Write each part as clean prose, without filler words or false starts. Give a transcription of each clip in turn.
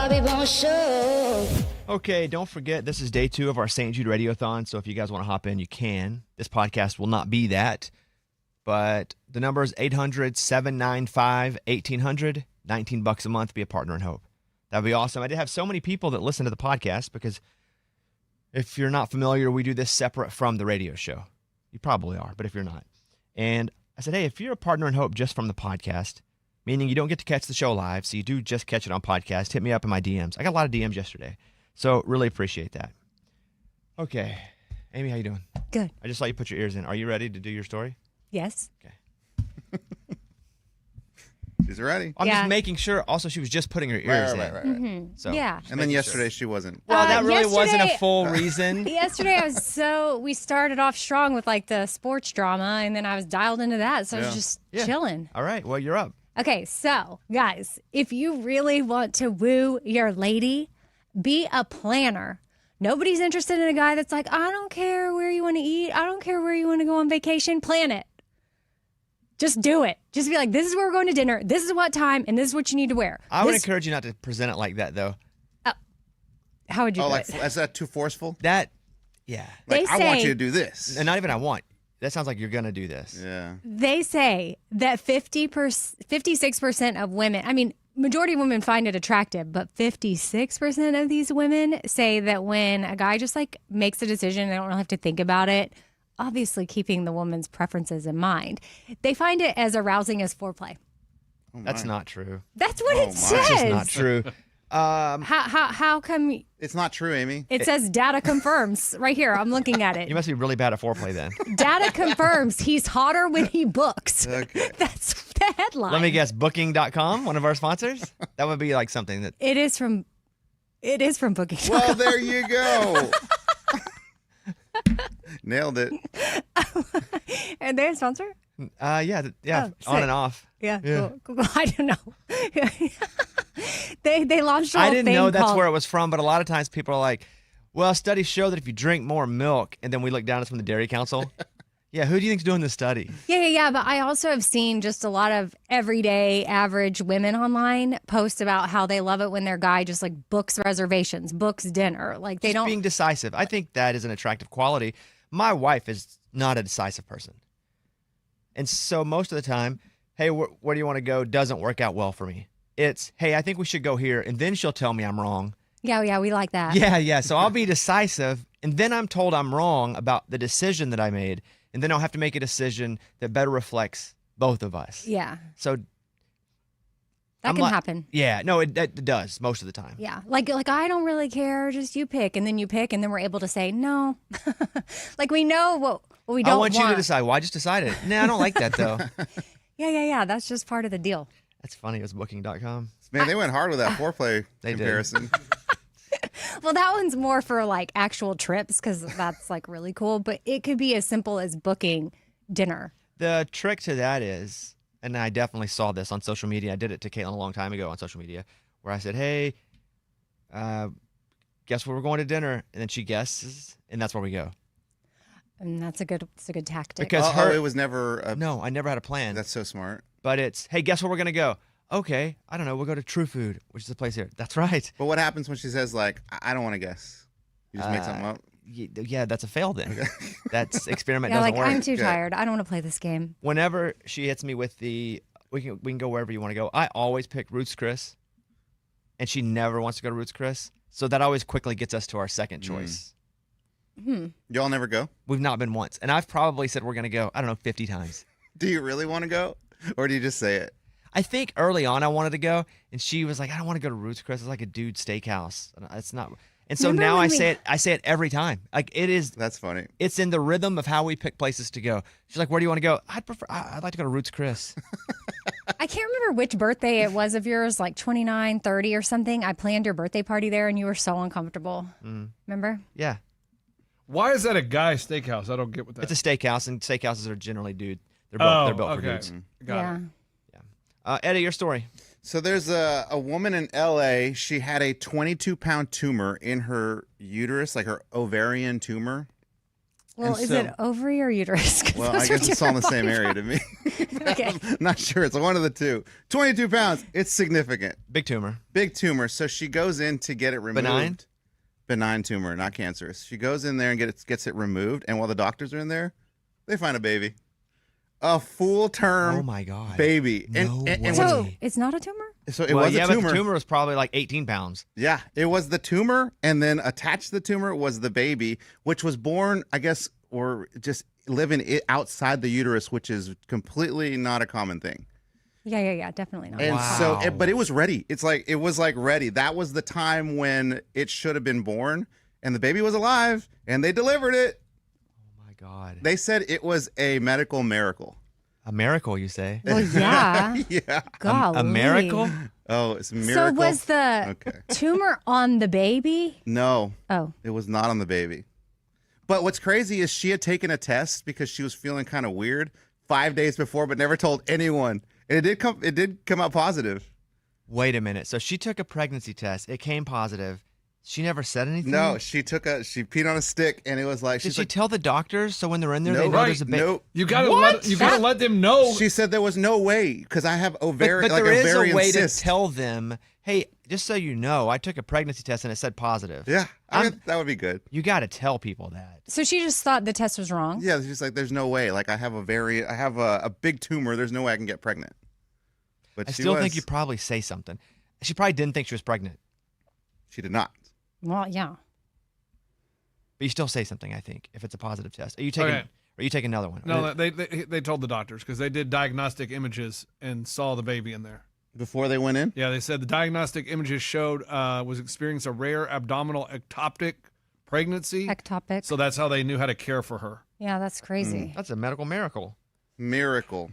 Bobby Bones Show. Okay, don't forget, this is day 2 of our St. Jude Radiothon, so if you guys want to hop in, you can. This podcast will not be that, but the number is 800-795-1800, $19 a month, be a partner in hope. That would be awesome. I did have so many people that listen to the podcast because if you're not familiar, we do this separate from the radio show. You probably are, but if you're not. And I said, hey, if you're a partner in hope just from the podcast, meaning you don't get to catch the show live, so you do just catch it on podcast, hit me up in my DMs. I got a lot of DMs yesterday, so really appreciate that. Okay. Amy, how you doing? Good. I just saw you put your ears in. Are you ready to do your story? Yes. Okay. She's ready. I'm just making sure. Also, she was just putting her ears in. Right. Mm-hmm. So, yeah. And then yesterday she wasn't. Well, that really wasn't a yesterday- full reason. Yesterday we started off strong with like the sports drama, and then I was dialed into that, so I was just chilling. All right. Well, you're up. Okay, so guys, if you really want to woo your lady, be a planner. Nobody's interested in a guy that's like, I don't care where you want to eat. I don't care where you want to go on vacation. Plan it. Just do it. Just be like, this is where we're going to dinner. This is what time, and this is what you need to wear. I would encourage you not to present it like that, though. How would you do like, it? is that too forcement? That, yeah. Like, They I want say- you to do this. And not even I want. That sounds like you're going to do this. Yeah. They say that 56% of women, I mean, majority of women find it attractive, but 56% of these women say that when a guy just like makes a decision, they don't really have to think about it, obviously keeping the woman's preferences in mind, they find it as arousing as foreplay. That's not true. That's what it says. That's just not true. How come It's not true, Amy. it says data confirms right here? I'm looking at You it. must be really bad at foreplay then. Data confirms he's hotter when he books. Okay. That's the headline. Let me guess, booking.com, one of our sponsors? That would be like something that... It is from Booking. Well, there you go. Nailed it. And they're a sponsor? Yeah, Oh, on sick. and off. Yeah, Yeah. Cool. I don't know. they launched a I whole didn't thing know that's called- where it was from, but a lot of times people are like, well, studies show that if you drink more milk, and then we look down, it's from the Dairy Council. Yeah, who do you think's doing this study? Yeah. But I also have seen just a lot of everyday average women online post about how they love it when their guy just like books reservations, books dinner. Like they Just don't. being decisive. I think that is an attractive quality. My wife is not a decisive person. And so most of the time, hey, where do you want to go doesn't work out well for me. It's, hey, I think we should go here. And then she'll tell me I'm wrong. Yeah, we like that. Yeah. So I'll be decisive. And then I'm told I'm wrong about the decision that I made. And then I'll have to make a decision that better reflects both of us. Yeah. So That can happen. Yeah, no, it does most of the time. Yeah. Like I don't really care. Just you pick. And then you pick. And then we're able to say, no. Like we know what we don't I want you to decide. Well, I just decided. Nah, I don't like that, though. Yeah. That's just part of the deal. That's funny. It was booking.com. Man, they went hard with that foreplay They did. comparison. Well, that one's more for like actual trips because that's like really cool. But it could be as simple as booking dinner. The trick to that is, and I definitely saw this on social media. I did it to Caitlin a long time ago on social media, where I said, hey, guess where we're going to dinner? And then she guesses, and that's where we go. And that's a good tactic. Because it was never. No, I never had a plan. That's so smart. But it's, hey, guess where we're going to go? Okay, I don't know. We'll go to True Food, which is a place here. That's right. But what happens when she says, like, I don't want to guess? You just make something up? Yeah, that's a fail then. That's experiment yeah, doesn't like work. I'm too tired. I don't want to play this game. Whenever she hits me with the, we can go wherever you want to go, I always pick Ruth's Chris, and she never wants to go to Ruth's Chris. So that always quickly gets us to our second choice. Y'all never go? We've not been once. And I've probably said we're going to go, I don't know, 50 times. Do you really want to go? Or do you just say it? I think early on I wanted to go, and she was like, I don't want to go to Ruth's Chris. It's like a dude steakhouse. And it's not. And so Remember now when I say it every time. Like it is. That's funny. It's in the rhythm of how we pick places to go. She's like, where do you want to go? I'd like to go to Ruth's Chris. I can't remember which birthday it was of yours, like 29, 30 or something. I planned your birthday party there, and you were so uncomfortable. Remember? Yeah. Why is that a guy steakhouse? I don't get what that It's a steakhouse, and steakhouses are generally dude. They're built for dudes. Got it. Eddie, your story. So there's a woman in L.A. She had a 22-pound tumor in her uterus, like her ovarian tumor. Well, And is so- it ovary or uterus? 'Cause Well, those I are guess it's all in the different same body area to me. Okay. I'm not sure. It's one of the two. 22 pounds. It's significant. Big tumor. Big tumor. So she goes in to get it removed. Benign? Benign tumor, not cancerous. She goes in there and gets it removed. And while the doctors are in there, they find a baby. A full-term Oh my God. baby. No and way. So it's not a tumor? so it Well, was yeah, a but tumor. the tumor was probably like 18 pounds. Yeah, it was the tumor, and then attached to the tumor was the baby, which was born, I guess, or just living outside the uterus, which is completely not a common thing. Yeah, definitely not. And Wow. so, but it was ready. It was like ready. That was the time when it should have been born, and the baby was alive, and they delivered it. Oh my God. They said it was a medical miracle. A miracle, you say? Well, yeah. Yeah. Golly. A miracle? Oh, it's a So miracle. was the Okay. tumor on the baby? No, Oh, it was not on the baby. But what's crazy is she had taken a test because she was feeling kind of weird 5 days before, but never told anyone. And it did come out positive. Wait a minute. So she took a pregnancy test. It came positive. She never said anything? No, she peed on a stick, and it was like Did she's she like, tell the doctors so when they're in there they no, know there's a baby? no. You gotta What? let them know. She said there was no way because I have But ovarian, there is ovarian a way cyst. to tell them, hey, just so you know, I took a pregnancy test and it said positive. Yeah, I'm- that would be good. You got to tell people that. so she just thought the test was wrong? Yeah, she's like, there's no way. Like I have a big tumor. There's no way I can get pregnant. But I she still think was. you probably say something. She probably didn't think she was pregnant, She did not. Well, yeah. but you still say something, I think, if it's a positive test. Are you taking, Okay. or you take another one? No, they told the doctors because they did diagnostic images and saw the baby in there. Before they went in. Yeah, they said the diagnostic images showed was experiencing a rare abdominal ectopic pregnancy. Ectopic. So that's how they knew how to care for her. Yeah, that's crazy. That's a medical miracle. Miracle.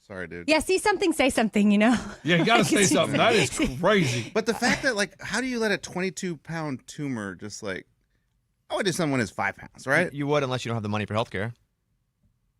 Sorry, dude. Yeah, see something, say something, you know? Yeah, you got to say something. That is crazy. But the fact that, like, how do you let a 22-pound tumor just like, I would do someone who's 5 pounds, right? You would unless you don't have the money for healthcare.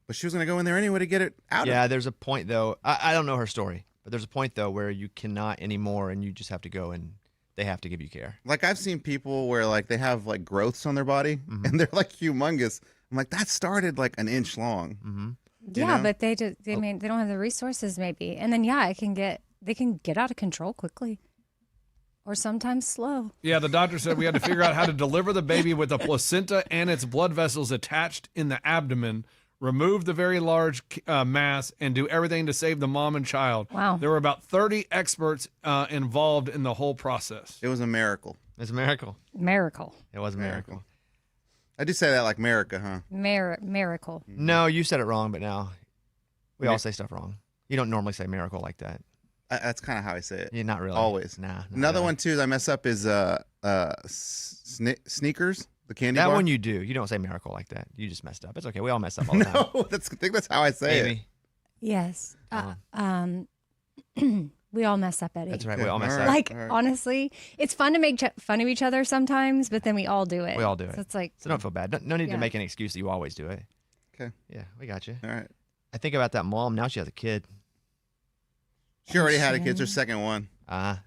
But she was going to go in there anyway to get it out Yeah, of there's a point, though. I don't know her story, but there's a point, though, where you cannot anymore and you just have to go and they have to give you care. Like, I've seen people where, like, they have, like, growths on their body, and they're, like, humongous. I'm like, that started, like, an inch long. Mm-hmm. Yeah, know? but they mean they don't have the resources maybe. And then they can get out of control quickly. Or sometimes slow. Yeah, the doctor said we had to figure out how to deliver the baby with the placenta and its blood vessels attached in the abdomen, remove the very large mass, and do everything to save the mom and child. Wow. There were about 30 experts involved in the whole process. It was a miracle. It's a miracle. Miracle. It was a miracle. I do say that like America, huh? Miracle. No, you said it wrong, but now we all say stuff wrong. You don't normally say miracle like that. That's kind of how I say it. Yeah, not really. Always. Nah. not Another really. one, too, that I mess up is sneakers, the candy That bar. one you do. You don't say miracle like that. You just messed up. It's okay. We all mess up all the time. No, I think that's how I say it. Amy. Yes. Uh-huh. We all mess up, Eddie. That's right. Yeah, We all mess all up. right. Like, honestly, it's fun to make fun of each other sometimes, but then we all do it. We all do it. So it's like, So don't feel bad. No need Yeah. to make an excuse that you always do it. Okay. Yeah, we got you. All right. I think about that mom. Now she has a kid. She already had a kid. It's her second one.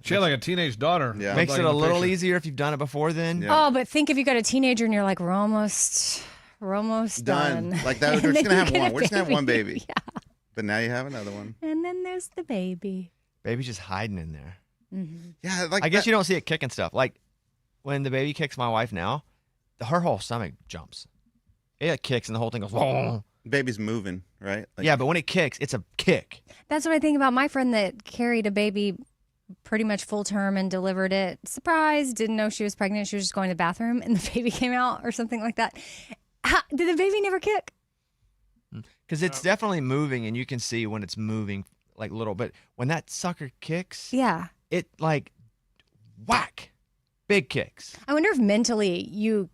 She had like a teenage daughter. Yeah. Makes Like it in a the little picture. easier if you've done it before then. Yeah. oh, but think if you got a teenager and you're like, we're almost done. Like that, And we're just then gonna you have get one. a We're just gonna have one baby. Yeah. But now you have another one. And then there's the baby. Baby's just hiding in there. Yeah, like I guess you don't see it kicking stuff. Like when the baby kicks my wife now, her whole stomach jumps. It like, kicks and the whole thing goes, whoa. baby's moving, right? Like, Yeah, but when it kicks, it's a kick. That's what I think about my friend that carried a baby pretty much full term and delivered it. Surprise, didn't know she was pregnant. She was just going to the bathroom and the baby came out or something like that. Did the baby never kick? Because it's definitely moving and you can see when it's moving like little. But when that sucker kicks, Yeah. it like whack, big kicks. I wonder if mentally you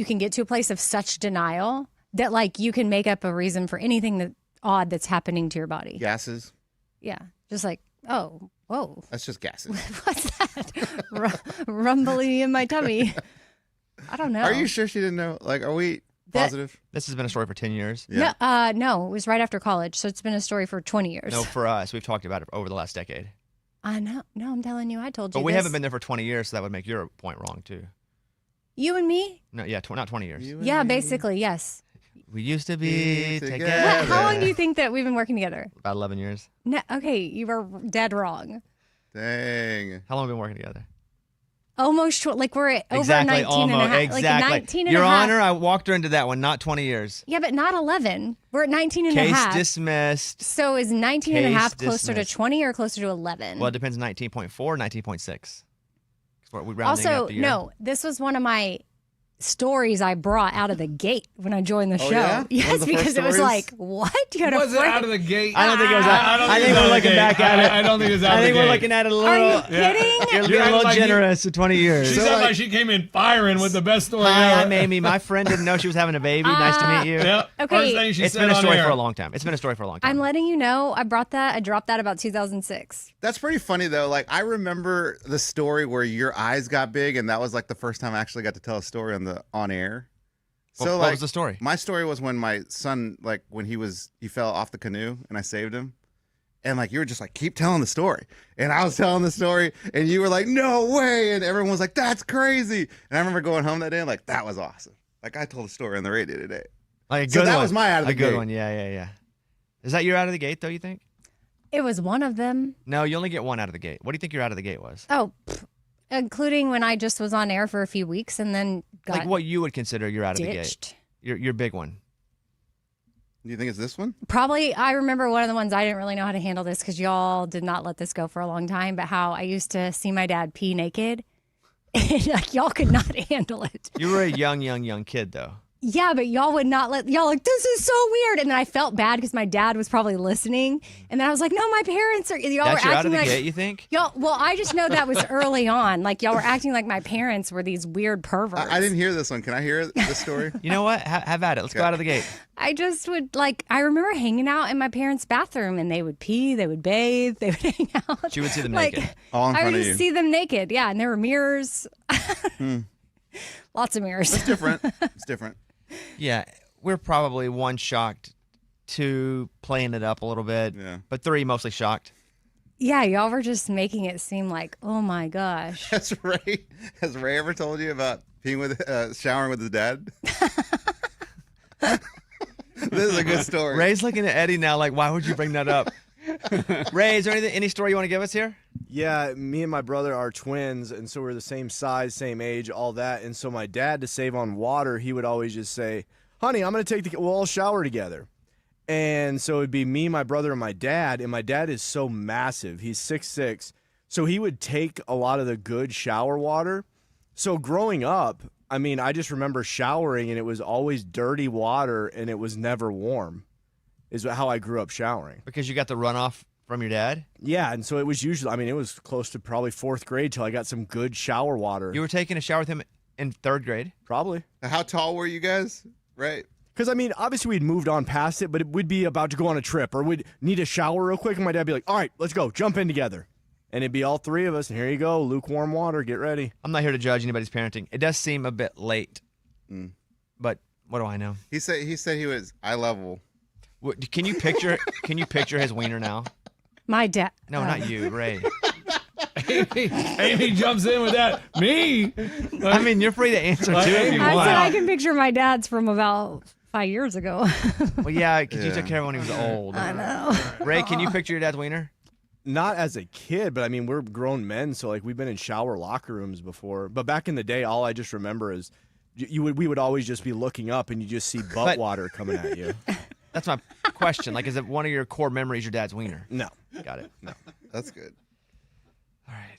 can get to a place of such denial that like you can make up a reason for anything that odd that's happening to your body. gases. Yeah. Just like, oh, whoa. That's just gases. What's that? Rumbly in my tummy. I don't know. Are you sure she didn't know? Like, are we positive? This has been a story for 10 years. Yeah. No, it was right after college, so it's been a story for 20 years. No, for us, we've talked about it over the last decade. I know. No, I'm telling you, I told you. But we this. haven't been there for 20 years, so that would make your point wrong too. You and me? No, yeah, not 20 years. Yeah, basically, yes. We used to be together. together. How long do you think that we've been working together? About 11 years. No, okay, you were dead wrong. Dang. How long have we been working together? Almost, like we're at over Exactly, 19 almost. and a half. Exactly. Like 19 and Your a half. Honor, I walked her into that one, not 20 years. Yeah, but not 11. We're at 19 and a Case half. dismissed. So is 19 and a Case half closer dismissed. to 20 or closer to 11? Well, it depends 19.4, 19.6. We rounding Also, up the year. no, this was one of my stories I brought out of the gate when I joined the show. yeah? One of Yes, the because first it was stories? like, what? You had a Was it friend? out of the gate? I don't think it was. I think it's out we're of the looking gate. back at it. I don't think it's out I of the think we're gate. looking at it a Are little. you kidding? You're being You're a little like you- generous to 20 years. She So, said like- like she came in firing with the best story Hi, ever. I'm Amy. My friend didn't know she was having a baby. Nice to meet you. Yeah. Okay. First thing she It's said been a on story air. for a long time. It's been a story for a long time. I'm letting you know, I dropped that about 2006. That's pretty funny though. Like I remember the story where your eyes got big, and that was like the first time I actually got to tell a story on air. So what like, was the story? My story was when my son, like when he fell off the canoe and I saved him. And like you were just like, keep telling the story. And I was telling the story and you were like, no way. And everyone was like, that's crazy. And I remember going home that day and like, that was awesome. Like I told a story on the radio today. Like a good So that one. was my out of the A good gate. one. Yeah. Is that your out of the gate though? You think? It was one of them. No, you only get one out of the gate. What do you think your out of the gate was? Oh, including when I just was on air for a few weeks and then got Like what you would consider your out of the gate? ditched. Your big one. Do you think it's this one? Probably, I remember one of the ones I didn't really know how to handle this because y'all did not let this go for a long time, but how I used to see my dad pee naked. And like, y'all could not handle it. You were a young kid though. Yeah, but y'all would not let, y'all like, this is so weird. And then I felt bad because my dad was probably listening. And then I was like, no, my parents are, y'all That's were your out acting of the like, gate, you think? y'all, well, I just know that was early on. Like, y'all were acting like my parents were these weird perverts. I didn't hear this one. Can I hear this story? You know what? Have at it. Let's go out of the gate. I just would like, I remember hanging out in my parents' bathroom and they would pee, they would bathe, they would hang out. She would see them like, naked. All in I front would of just you. see them naked. Yeah. And there were mirrors. Lots of mirrors. It's different. It's different. Yeah, we're probably one shocked, two playing it up a little bit, Yeah. but three mostly shocked. Yeah. Y'all were just making it seem like, oh my gosh. Has Ray ever told you about showering with his dad? This is a good story. Ray's looking at Eddie now like, why would you bring that up? Ray, is there any story you want to give us here? Yeah, me and my brother are twins, and so we're the same size, same age, all that. And so my dad, to save on water, he would always just say, honey, I'm going to we'll all shower together. And so it'd be me, my brother, and my dad is so massive. He's 6'6", so he would take a lot of the good shower water. So growing up, I mean, I just remember showering, and it was always dirty water, and it was never warm, is how I grew up showering. Because you got the runoff from your dad? Yeah, and so it was usually, I mean, it was close to probably 4th grade till I got some good shower water. You were taking a shower with him in 3rd grade? Probably. How tall were you guys? Right. Because, I mean, obviously we'd moved on past it, but we'd be about to go on a trip or we'd need a shower real quick, and my dad would be like, all right, let's go, jump in together. And it'd be all three of us, and here you go, lukewarm water, get ready. I'm not here to judge anybody's parenting. It does seem a bit late, but what do I know? He said he was eye level. Can you picture his wiener now? My dad. No, not you, Ray. Amy jumps in with that. Me? I mean, you're free to answer too if you I want. said I can picture my dad's from about 5 years ago. Well, yeah, because you Yeah. took care of him when he was old. I know. Ray, can you picture your dad's wiener? Not as a kid, but I mean, we're grown men, so like we've been in shower locker rooms before. But back in the day, all I just remember is we would always just be looking up and you just see butt But- water coming at you. That's my question. Like, is it one of your core memories, your dad's wiener? No. Got it. No. That's good. All right.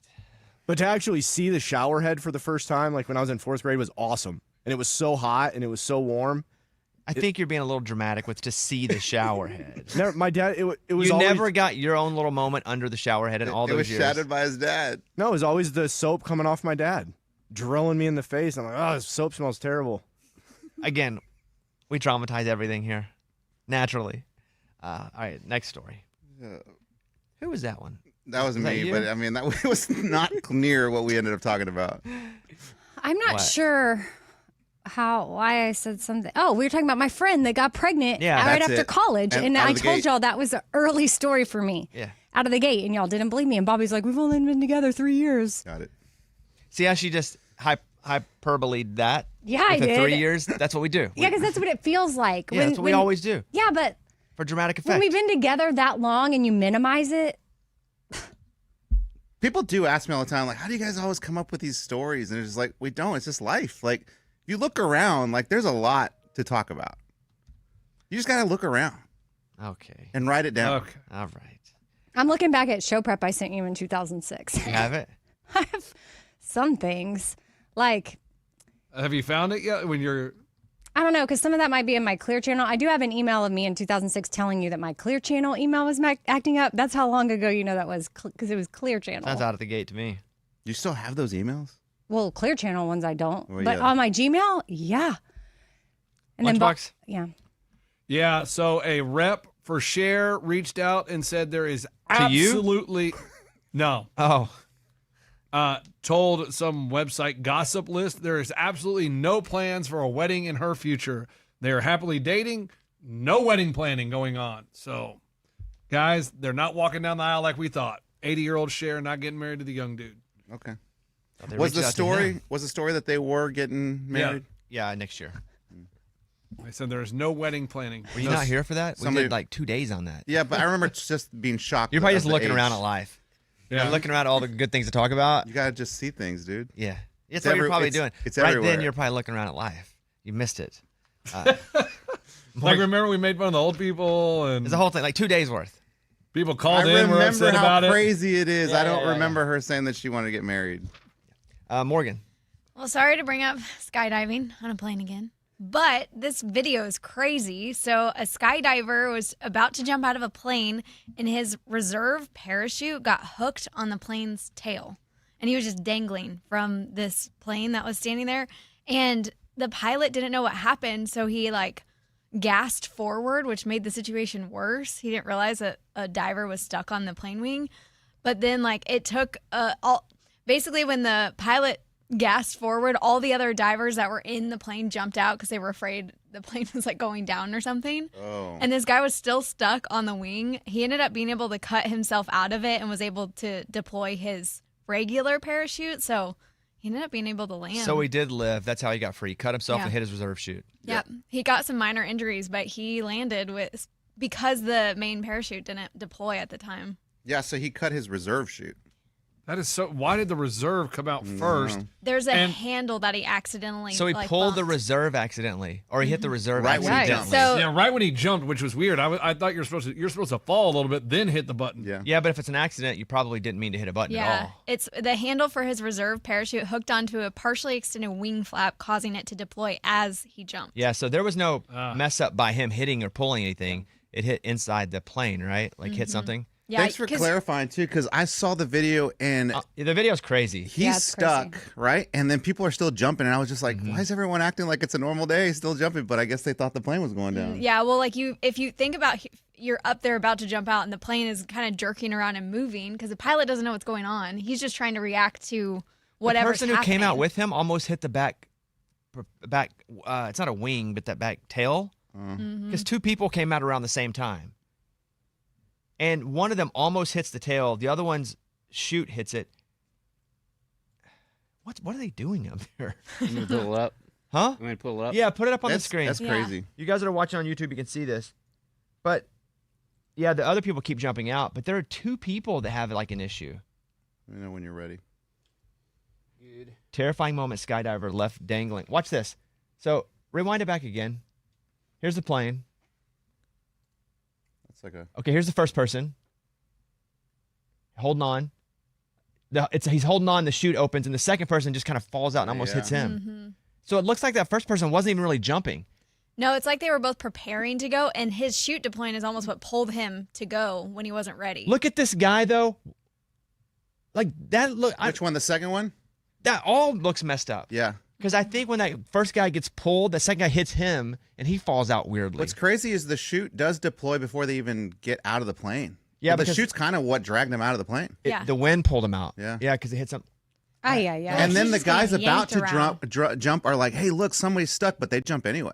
But to actually see the shower head for the first time, like when I was in 4th grade, was awesome. And it was so hot and it was so warm. I think you're being a little dramatic with to see the shower head. Never, my dad, it was You always, never got your own little moment under the shower head in all It those was years. shadowed by his dad. No, it was always the soap coming off my dad, drilling me in the face. I'm like, oh, this soap smells terrible. Again, we dramatize everything here, naturally. All right, next story. Who was that one? That was Is that me, you? but I mean, that was not near what we ended up talking about. I'm not What? sure why I said something. Oh, we were talking about my friend that got pregnant Yeah, right that's after it. college. And And out I of the told gate. y'all that was an early story for me. Yeah. Out of the gate. And y'all didn't believe me. And Bobby's like, we've only been together 3 years. Got it. See how she just hyperbole that. Yeah, I within did. 3 years, that's what we do. Yeah, because that's what it feels like. Yeah, that's what we always do Yeah, but for dramatic effect. when we've been together that long and you minimize it, People do ask me all the time, like, how do you guys always come up with these stories? And it's just like, we don't. It's just life. Like, if you look around, like, there's a lot to talk about. You just got to look around Okay. and write it down. Okay. All right. I'm looking back at show prep I sent you in 2006. You have it? I have some things. Like, Have you found it yet? When you're I don't know, because some of that might be in my Clear Channel. I do have an email of me in 2006 telling you that my Clear Channel email was acting up. That's how long ago you know that was, because it was Clear Channel. Sounds out of the gate to me. You still have those emails? Well, Clear Channel ones I don't. Well, But yeah. on my Gmail, yeah. And Lunchbox? yeah. Yeah, so a rep for Share reached out and said there is To you? absolutely no. Oh. Told some website gossip list there is absolutely no plans for a wedding in her future. They are happily dating, no wedding planning going on. So, guys, they're not walking down the aisle like we thought. 80-year-old Cher not getting married to the young dude. Okay. They Was reached the out to story him. that they were getting married? Yeah, next year. I said there is no wedding planning. Were you not here for that? We Somebody- did like 2 days on that. Yeah, but I remember just being shocked. You're probably at just the looking age. around at life. Yeah. You're looking around at all the good things to talk about. You gotta just see things, dude. Yeah. That's what you're probably doing. It's right everywhere. then, you're probably looking around at life. You missed it. Like, remember we made fun of the old people and It's the whole thing, like 2 days worth. people I called in, were remember upset how about it. crazy it is. Yeah, I don't yeah, remember her saying that she wanted to get married. Morgan. Well, sorry to bring up skydiving on a plane again, but this video is crazy. So, a skydiver was about to jump out of a plane, and his reserve parachute got hooked on the plane's tail. And he was just dangling from this plane that was standing there. And the pilot didn't know what happened, so he gassed forward, which made the situation worse. He didn't realize that a diver was stuck on the plane wing. But then, it took basically when the pilot gassed forward, all the other divers that were in the plane jumped out because they were afraid the plane was going down or something. Oh. And this guy was still stuck on the wing. He ended up being able to cut himself out of it and was able to deploy his regular parachute. So he ended up being able to land. So he did live. That's how he got free. He cut himself Yeah. and hit his reserve chute. Yep. He got some minor injuries, but he landed because the main parachute didn't deploy at the time. Yeah, so he cut his reserve chute. That is so. Why did the reserve come out first? There's a And- handle that he accidentally So he pulled the bumped. reserve accidentally, or he hit the reserve Right when he accidentally. jumped. So Yeah, right when he jumped, which was weird. I thought you're supposed to fall a little bit, then hit the button. Yeah. Yeah, but if it's an accident, you probably didn't mean to hit a button at yeah, all. it's the handle for his reserve parachute hooked onto a partially extended wing flap, causing it to deploy as he jumped. Yeah, so there was no Ah. mess up by him hitting or pulling anything. It hit inside the plane, right? Like hit something. Yeah, Thanks for 'cause- clarifying, too, because I saw the video and The video's crazy. he's Yeah, it's stuck, crazy. right? And then people are still jumping. And I was just like, why is everyone acting like it's a normal day, still jumping? But I guess they thought the plane was going down. Yeah, well, if you think about you're up there about to jump out and the plane is kind of jerking around and moving because the pilot doesn't know what's going on. He's just trying to react to whatever. The person who came out with him almost hit the back. It's not a wing, but that back tail. Because 2 people came out around the same time, and one of them almost hits the tail. The other one's chute hits it. What are they doing up there? I'm gonna pull it up. Huh? I'm gonna pull it up. Yeah, put it up on the That's, screen. that's Yeah. crazy. You guys that are watching on YouTube, you can see this. But yeah, the other people keep jumping out, but there are 2 people that have an issue. Let me know when you're ready. Terrifying moment, skydiver left dangling. Watch this. So rewind it back again. Here's the plane. That's like a. Okay, here's the first person. Holding on. He's holding on, the chute opens, and the second person just kind of falls out and almost Yeah. hits him. So it looks like that first person wasn't even really jumping. No, it's like they were both preparing to go, and his chute deploying is almost what pulled him to go when he wasn't ready. Look at this guy, though. Like that Which one? The second one? that all looks messed up. Yeah. Because I think when that first guy gets pulled, the second guy hits him, and he falls out weirdly. What's crazy is the chute does deploy before they even get out of the plane. Yeah, the because- chute's kind of what dragged them out of the plane. Yeah. The wind pulled him out. Yeah. Yeah, because it hit something. Yeah. And then he's the just getting guys about yanked to around. jump are like, hey, look, somebody's stuck, but they jump anyway.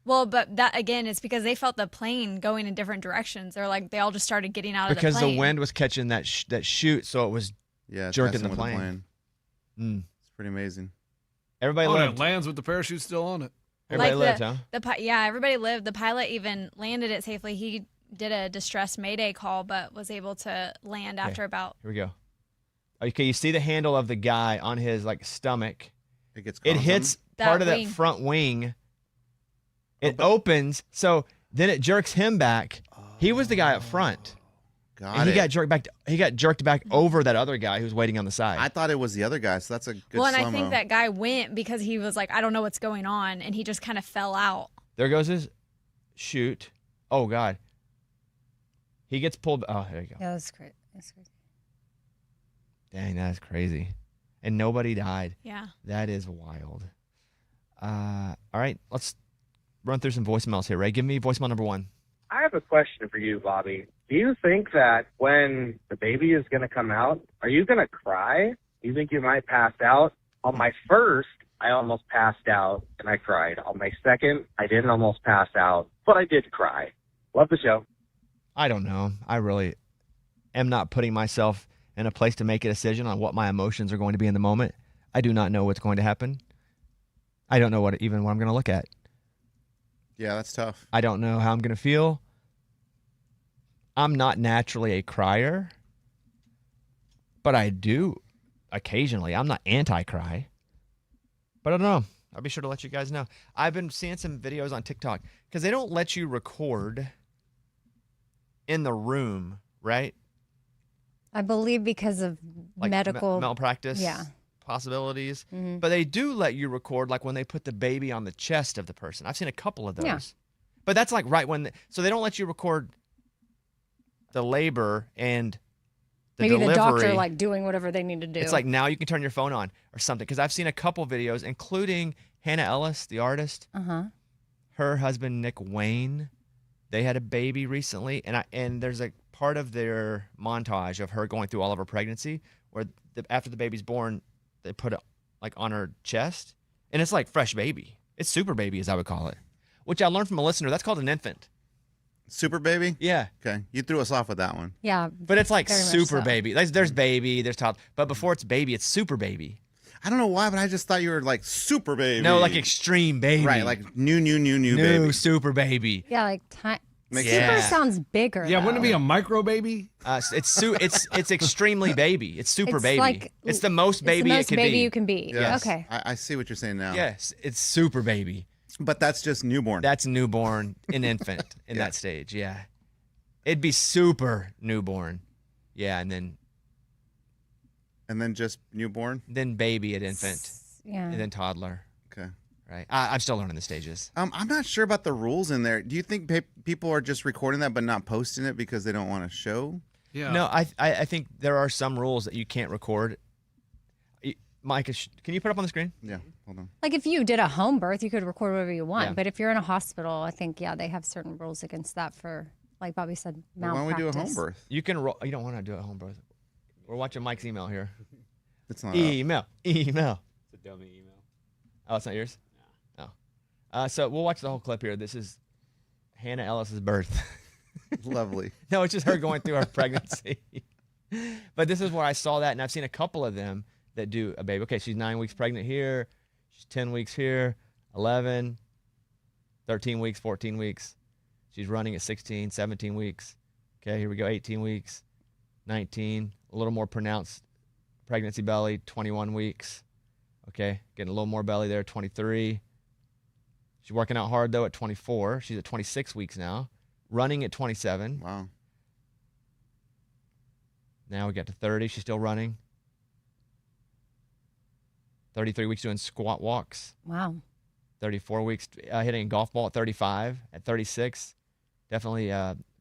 Well, but that again is because they felt the plane going in different directions. They're like they all just started getting out Because of the plane. the wind was catching that chute, so it was Yeah, it's jerking messing the with plane. Mm. It's pretty amazing. Everybody Oh, and lived. it lands with the parachute still on it. Everybody lived, huh? Everybody lived. The pilot even landed it safely. He did a distress mayday call, but was able to land after about. Here we go. Okay, you see the handle of the guy on his like stomach. It hits part of that front wing. It opens, so then it jerks him back. He was the guy up front. And he got jerked back. He got jerked back over that other guy who's waiting on the side. I thought it was the other guy, so that's a good Well, and I slow-mo. think that guy went because he was like, I don't know what's going on, and he just kind of fell out. There goes his chute. Oh God. He gets pulled. Oh, there you go. Yeah, that's great. That's crazy. Dang, that's crazy. And nobody died. Yeah. That is wild. All right, let's run through some voicemails here, Ray. Give me voicemail number 1. I have a question for you, Bobby. Do you think that when the baby is going to come out, are you going to cry? Do you think you might pass out? On my first, I almost passed out and I cried. On my second, I didn't almost pass out, but I did cry. Love the show. I don't know. I really am not putting myself in a place to make a decision on what my emotions are going to be in the moment. I do not know what's going to happen. I don't know what I'm going to look at. Yeah, that's tough. I don't know how I'm going to feel. I'm not naturally a crier, but I do occasionally. I'm not anti-cry, but I don't know. I'll be sure to let you guys know. I've been seeing some videos on TikTok because they don't let you record in the room, right? I believe because of Like medical malpractice possibilities. But they do let you record like when they put the baby on the chest of the person. I've seen a couple of those. Yeah. But that's like right when so they don't let you record the labor and the maybe delivery. the doctor like doing whatever they need to do. It's like now you can turn your phone on or something because I've seen a couple videos, including Hannah Ellis, the artist, her husband Nick Wayne. They had a baby recently, and there's a part of their montage of her going through all of her pregnancy where after the baby's born, they put it like on her chest, and it's like fresh baby. It's super baby, as I would call it, which I learned from a listener. That's called an infant. Super baby? Yeah. Okay. You threw us off with that one. yeah, But it's like very much super so. baby. There's baby, there's toddler. But before it's baby, it's super baby. I don't know why, but I just thought you were like super baby. No, like extreme baby. Right, like new new baby. super baby. Yeah, like Makes super sense. sounds bigger. Yeah, wouldn't it be though. a micro baby? It's extremely baby. It's super It's baby. like- It's the most baby it's the most it can baby be. you can be. Yes. Okay. I see what you're saying now. Yes, it's super baby. But that's just newborn. That's newborn, an infant in that stage. Yeah, it'd be super newborn. Yeah, and and then just newborn? then baby at infant, Yeah. and then toddler. Okay. Right. I'm still learning the stages. I'm not sure about the rules in there. Do you think people are just recording that but not posting it because they don't want to show? Yeah. No, I think there are some rules that you can't record. Mike, can you put up on the screen? Yeah, hold on. Like if you did a home birth, you could record whatever you want. Yeah. But if you're in a hospital, I think they have certain rules against that for, like Bobby said, Well, why don't we do a home malpractice. birth? You can. You don't want to do a home birth. We're watching Mike's email here. It's not up. Email. It's a dummy email. Oh, it's not yours? No. Oh. So we'll watch the whole clip here. This is Hannah Ellis's birth. Lovely. No, it's just her going through her pregnancy. But this is where I saw that, and I've seen a couple of them that do a baby. Okay, she's 9 weeks pregnant here. She's 10 weeks here, 11, 13 weeks, 14 weeks. She's running at 16, 17 weeks. Okay, here we go, 18 weeks, 19, a little more pronounced pregnancy belly, 21 weeks. Okay, getting a little more belly there, 23. She's working out hard, though, at 24. She's at 26 weeks now, running at 27. Wow. Now we got to 30. She's still running. 33 weeks doing squat walks. Wow. 34 weeks hitting a golf ball at 35. At 36, definitely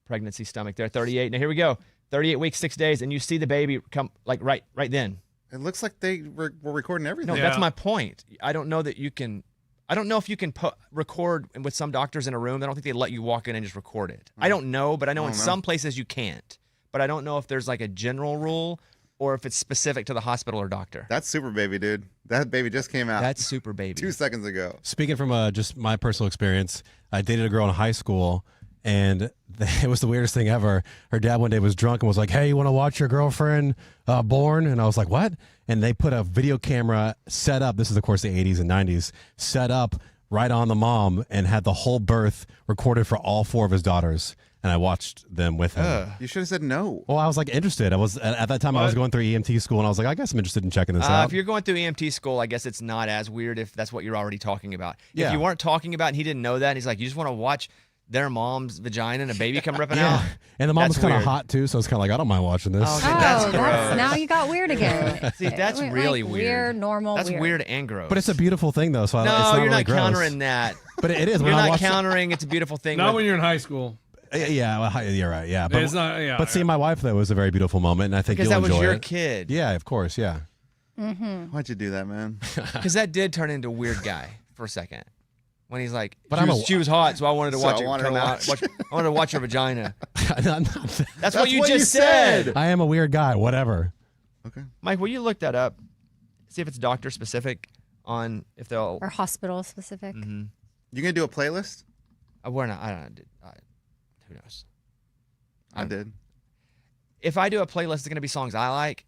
pregnancy stomach there. 38. Now here we go. 38 weeks, 6 days, and you see the baby come like right then. It looks like they were recording everything. No, that's my point. I don't know that you can. I don't know if you can record with some doctors in a room. I don't think they let you walk in and just record it. I don't know, but I know in some places you can't. But I don't know if there's like a general rule or if it's specific to the hospital or doctor. That's super baby, dude. That baby just came out. That's super baby. 2 seconds ago. Speaking from just my personal experience, I dated a girl in high school, and it was the weirdest thing ever. Her dad one day was drunk and was like, "Hey, you want to watch your girlfriend born?" And I was like, "What?" and they put a video camera set up. This is, of course, the 80s and 90s, set up right on the mom and had the whole birth recorded for all 4 of his daughters. And I watched them with him. You should have said no. Well, I was like interested. I was at that time I was going through EMT school, and I was like, I guess I'm interested in checking this out. If you're going through EMT school, I guess it's not as weird if that's what you're already talking about. Yeah. If you weren't talking about and he didn't know that, and he's like, you just want to watch their mom's vagina and a baby come ripping out? And the mom was That's kind of weird. hot too, so it's kind of like, I don't mind watching this. Oh, okay, that's gross. now you got weird again. See, that's Like really weird, normal, That's weird. weird and gross. But it's a beautiful thing though, so no, it's not you're really not gross. countering that. But it is. You're when I not watch countering it's a beautiful thing. Not when you're in high school. Yeah, well, you're right. Yeah, but It's not- yeah, but seeing my wife though was a very beautiful moment, and I think because you'll that was enjoy your it. kid. Yeah, of course. Yeah. Why'd you do that, man? Because that did turn into a weird guy for a second. When he's like, But she was hot, so I wanted to So watch I it wanted come to out. watch- I wanted to watch her vagina. I'm not- That's what you just said. I am a weird guy. Whatever. Okay. Mike, will you look that up? See if it's doctor specific on if they'll. Or hospital specific. Mhm. You gonna do a playlist? We're not. I don't know. Who knows? I did. If I do a playlist, it's gonna be songs I like.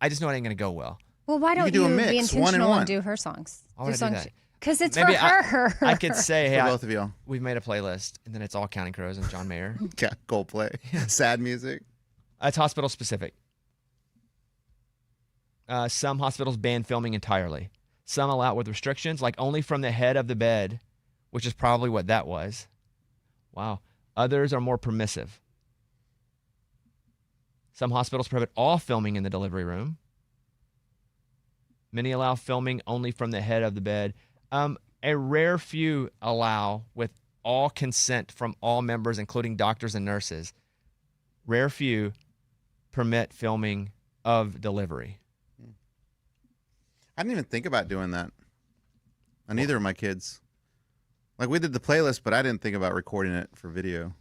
I just know it ain't gonna go well. Well, why don't could do a you mix, be one and intentional one. and do her songs? Why would I do that? Because it's Maybe for her. I could say, hey, For both of y'all. we've made a playlist, and then it's all Counting Crows and John Mayer. Yeah, Coldplay. Sad music. It's hospital specific. Some hospitals ban filming entirely. Some allow it with restrictions, like only from the head of the bed, which is probably what that was. Wow. Others are more permissive. Some hospitals prohibit all filming in the delivery room. Many allow filming only from the head of the bed. A rare few allow with all consent from all members, including doctors and nurses. Rare few permit filming of delivery. I didn't even think about doing that on either of my kids. Like, we did the playlist, but I didn't think about recording it for video.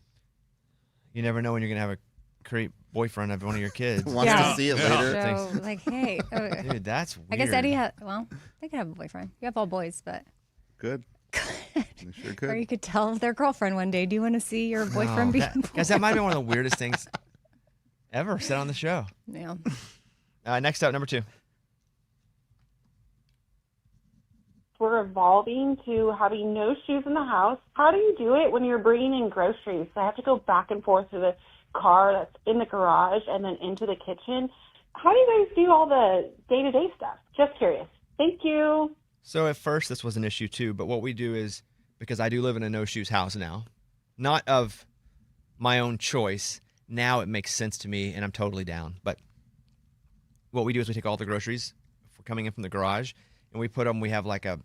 You never know when you're going to have a creep boyfriend of one of your kids. Wants to see it later. So, like, hey. Dude, that's weird. I guess Eddie had, well, they could have a boyfriend. You have all boys, but. Good. You sure could. Or you could tell their girlfriend one day, do you want to see your boyfriend be Guys, that might be one of the weirdest things ever said on the show. Yeah. Next up, number 2. We're evolving to having no shoes in the house. How do you do it when you're bringing in groceries? I have to go back and forth to the car that's in the garage and then into the kitchen. How do you guys do all the day-to-day stuff? Just curious. Thank you. So at first, this was an issue too, but what we do is, because I do live in a no-shoes house now, not of my own choice, now it makes sense to me and I'm totally down. But what we do is we take all the groceries if we're coming in from the garage and we put them, we have like a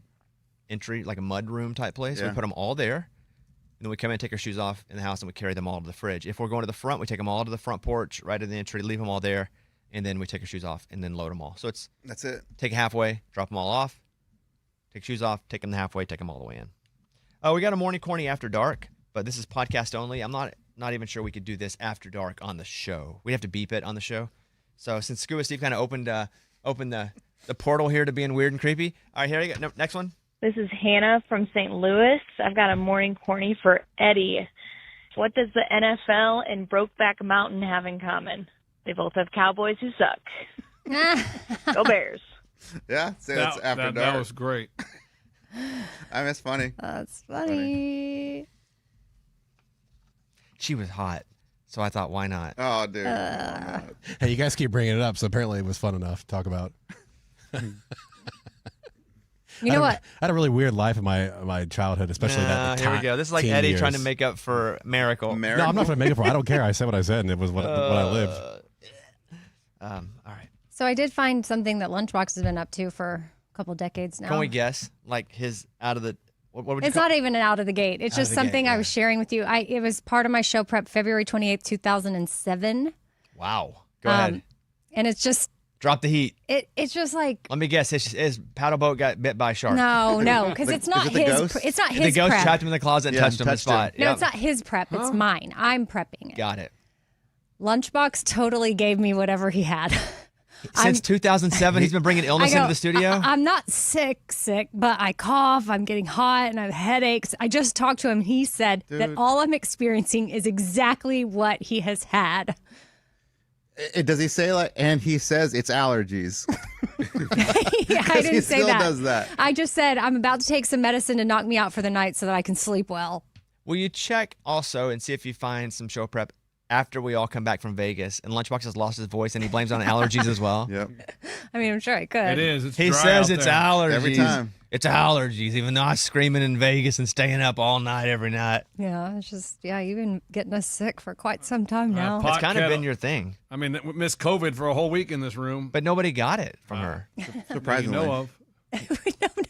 entry, like a mud room type place. Yeah. We put them all there. And then we come in and take our shoes off in the house and we carry them all to the fridge. If we're going to the front, we take them all to the front porch, right in the entry, leave them all there, and then we take our shoes off and then load them all. So it's That's it. take it halfway, drop them all off, take shoes off, take them halfway, take them all the way in. We got a morning corny after dark, but this is podcast only. I'm not even sure we could do this after dark on the show. We'd have to beep it on the show. So since Scuba Steve kind of opened the portal here to being weird and creepy. All right, here you go. No, next one. This is Hannah from St. Louis. I've got a morning corny for Eddie. What does the NFL and Brokeback Mountain have in common? They both have cowboys who suck. Go Bears. Yeah, say that's after dark. That was great. I miss funny. That's funny. She was hot, so I thought, why not? Oh, dude. Hey, you guys keep bringing it up, so apparently it was fun enough to talk about. You know what? I had a really weird life in my childhood, especially that. Here we go. This is like teen Eddie years. trying to make up for Miracle. No, I'm not trying to make it for. I don't care. I said what I said, and it was what I lived. All right. So I did find something that Lunchbox has been up to for a couple decades now. Can we guess? Like his out of the. What would you It's call not even out of the gate. It's Out of just the gate, something I yeah. was sharing with you. It was part of my show prep, February 28th, 2007. Wow. Go ahead. And it's just, Drop the heat. it's just like, Let me guess. His paddle boat got bit by a shark. no, because it's not it the his. ghost? It's not The his ghost prep. trapped him in the closet and Yeah, touched him on the touched him. spot. No, Yep. it's not his prep. It's mine. I'm prepping it. Got it. Lunchbox totally gave me whatever he had. Since 2007, he's been bringing illness into the studio. I'm not sick, but I cough, I'm getting hot, and I have headaches. I just talked to him. He said that Dude. all I'm experiencing is exactly what he has had. Does he say like? And he says it's allergies. Yeah, I didn't he say still that. does that. I just said I'm about to take some medicine to knock me out for the night so that I can sleep well. Will you check also and see if you find some show prep after we all come back from Vegas and Lunchbox has lost his voice and he blames it on allergies as well? Yep. I mean, I'm sure I could. It is. It's He dry says out it's there. allergies. Every time. It's allergies, even though I'm screaming in Vegas and staying up all night every night. Yeah, it's just, you've been getting us sick for quite some time now. It's kind of kettle. been your thing. I mean, we missed COVID for a whole week in this room. But nobody got it from her. Surprisingly. You know of.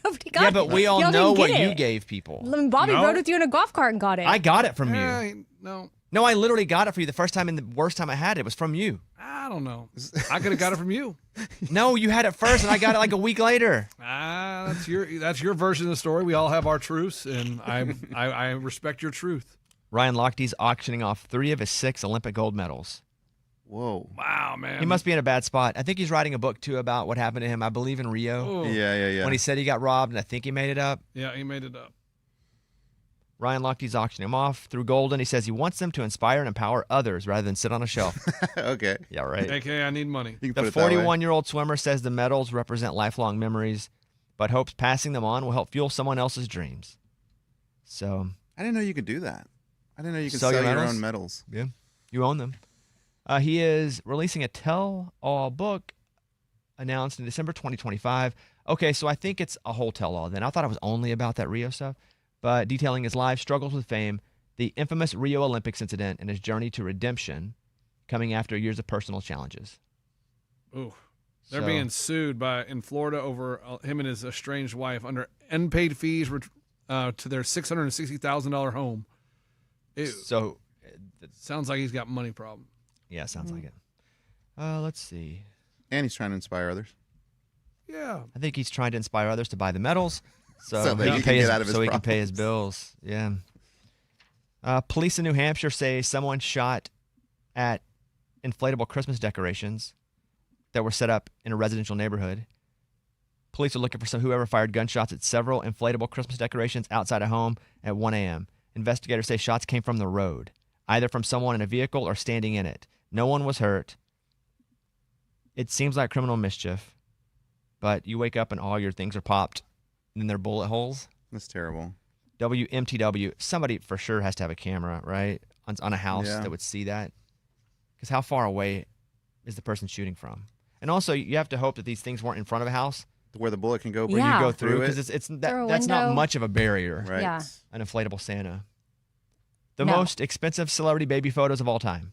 Nobody got Yeah, it. but we all Y'all know didn't what get you it. gave people. Bobby No. rode with you in a golf cart and got it. I got it from you. No, No, I literally got it for you the first time and the worst time I had it was from you. I don't know. I could have got it from you. No, you had it first and I got it like a week later. That's your version of the story. We all have our truths, and I respect your truth. Ryan Lochte's auctioning off 3 of his 6 Olympic gold medals. Whoa. Wow, man. He must be in a bad spot. I think he's writing a book too about what happened to him, I believe, in Rio. Oh. Yeah. When he said he got robbed, and I think he made it up. Yeah, he made it up. Ryan Lochte's auctioning him off through Golden. He says he wants them to inspire and empower others rather than sit on a shelf. Okay. Yeah, right. AKA, I need money. You can The put it that way. 41-year-old swimmer says the medals represent lifelong memories, but hopes passing them on will help fuel someone else's dreams. So, I didn't know you could do that. I didn't know you could Sell sell your your medals? own medals. yeah, you own them. He is releasing a tell-all book announced in December 2025. Okay, so I think it's a whole tell-all then. I thought it was only about that Rio stuff, but detailing his life, struggles with fame, the infamous Rio Olympics incident, and his journey to redemption coming after years of personal challenges. Ooh. They're So- being sued in Florida over him and his estranged wife under unpaid fees to their $660,000 home. Ew. So, Sounds like he's got money problem. yeah, sounds like it. Let's see. And he's trying to inspire others. Yeah. I think he's trying to inspire others to buy the medals so, So that he he can can pay get his, out of his so he can pay his problems. bills. Yeah. Police in New Hampshire say someone shot at inflatable Christmas decorations that were set up in a residential neighborhood. Police are looking for whoever fired gunshots at several inflatable Christmas decorations outside a home at 1 a.m. Investigators say shots came from the road, either from someone in a vehicle or standing in it. No one was hurt. It seems like criminal mischief, but you wake up and all your things are popped and then they're bullet holes. That's terrible. WMTW, somebody for sure has to have a camera, right? On a house Yeah. that would see that. Because how far away is the person shooting from? And also, you have to hope that these things weren't in front of a house Where the bullet can go. where Yeah. you go through, Through it. because Through a that's not window. much of a barrier. Right. Yeah. An inflatable Santa. The No. most expensive celebrity baby photos of all time.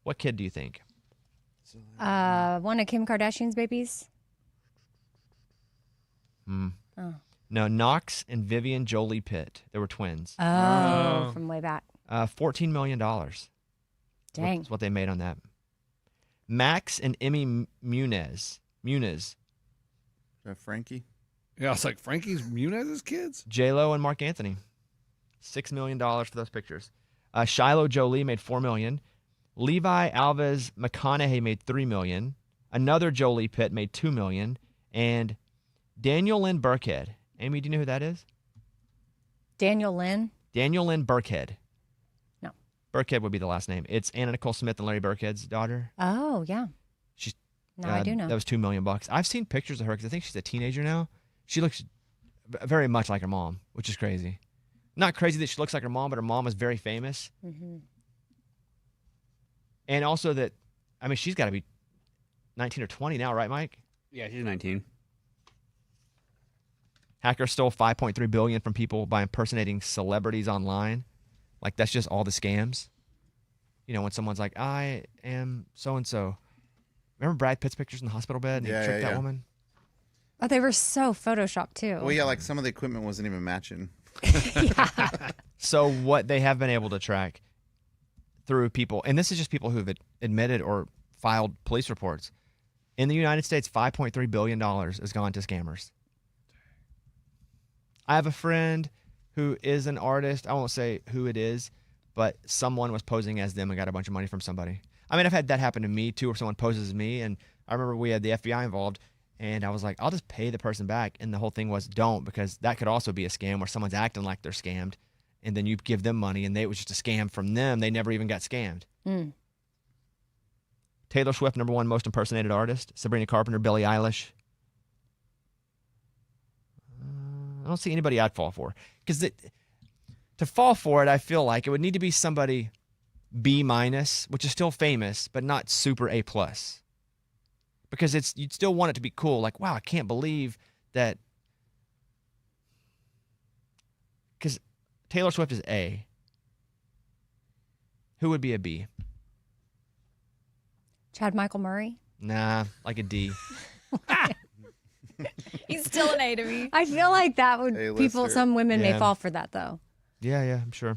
What kid do you think? One of Kim Kardashian's babies. Oh. No, Knox and Vivian Jolie Pitt. They were twins. Oh, from way back. $14 million. Dang. That's what they made on that. Max and Emmy Muniz. Frankie. Yeah, it's like Frankie's Munez's kids. J-Lo and Mark Anthony. $6 million for those pictures. Shiloh Jolie made $4 million. Levi Alves McConaughey made $3 million. Another Jolie Pitt made $2 million. And Daniel Lynn Burkhead. Amy, do you know who that is? Daniel Lynn. Daniel Lynn Burkhead. No. Burkhead would be the last name. It's Anna Nicole Smith and Larry Burkhead's daughter. Oh, yeah. She's No, I do know. That was $2 million. I've seen pictures of her because I think she's a teenager now. She looks very much like her mom, which is crazy. Not crazy that she looks like her mom, but her mom is very famous. Mm-hmm. And also that, I mean, she's got to be 19 or 20 now, right, Mike? Yeah, she's 19. Hackers stole $5.3 billion from people by impersonating celebrities online. Like, that's just all the scams. You know, when someone's like, I am so-and-so. Remember Brad Pitt's pictures in the hospital bed and he tricked that woman? Oh, they were so photoshopped too. Well, yeah, like some of the equipment wasn't even matching. So what they have been able to track through people, and this is just people who've admitted or filed police reports. In the United States, $5.3 billion has gone to scammers. I have a friend who is an artist. I won't say who it is, but someone was posing as them and got a bunch of money from somebody. I mean, I've had that happen to me too, where someone poses as me, and I remember we had the FBI involved, and I was like, I'll just pay the person back. And the whole thing was, don't, because that could also be a scam where someone's acting like they're scammed, and then you give them money, and it was just a scam from them. They never even got scammed. Taylor Swift, number 1 most impersonated artist. Sabrina Carpenter, Billie Eilish. I don't see anybody I'd fall for. Because to fall for it, I feel like it would need to be somebody B-, which is still famous, but not super A+. Because you'd still want it to be cool. Like, wow, I can't believe that. Because Taylor Swift is A. Who would be a B? Chad Michael Murray. Nah, like a D. He's still an A to me. I feel like that would A-lister. some women may Yeah. fall for that though. Yeah, I'm sure.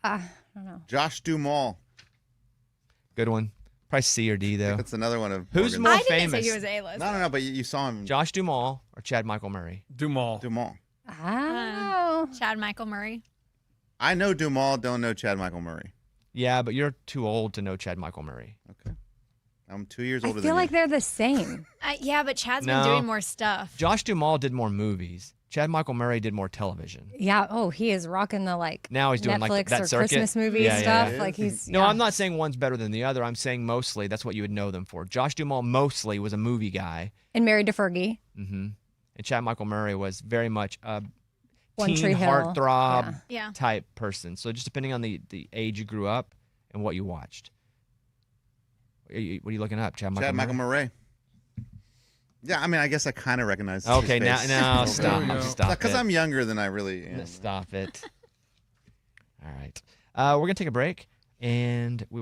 I don't know. Josh Duhamel. Good one. Probably C or D, though. That's another one of Who's Morgan's. more I didn't famous? say he was A-list. No, but you saw him. Josh Duhamel or Chad Michael Murray? Duhamel. Oh. Chad Michael Murray. I know Duhamel, don't know Chad Michael Murray. Yeah, but you're too old to know Chad Michael Murray. Okay. I'm 2 years I older feel than like you. they're the same. Yeah, but Chad's No. been doing more stuff. Josh Duhamel did more movies. Chad Michael Murray did more television. Yeah. Oh, he is rocking the Now he's doing Netflix like that or circuit. Christmas movie Yeah, stuff. yeah. Like he's No, yeah. I'm not saying one's better than the other. I'm saying mostly that's what you would know them for. Josh Duhamel mostly was a movie guy. And married to Fergie. Mm-hmm. And Chad Michael Murray was very much a One teen Tree Hill. heartthrob Yeah. type person. So just depending on the age you grew up and what you watched. What are you looking up, Chad Michael Chad Michael Murray. Yeah, I mean, I guess I kind of recognize his Okay, face. now stop. There we go. Stop Because it. I'm younger than I really am. Stop it. All right. We're going to take a break, and we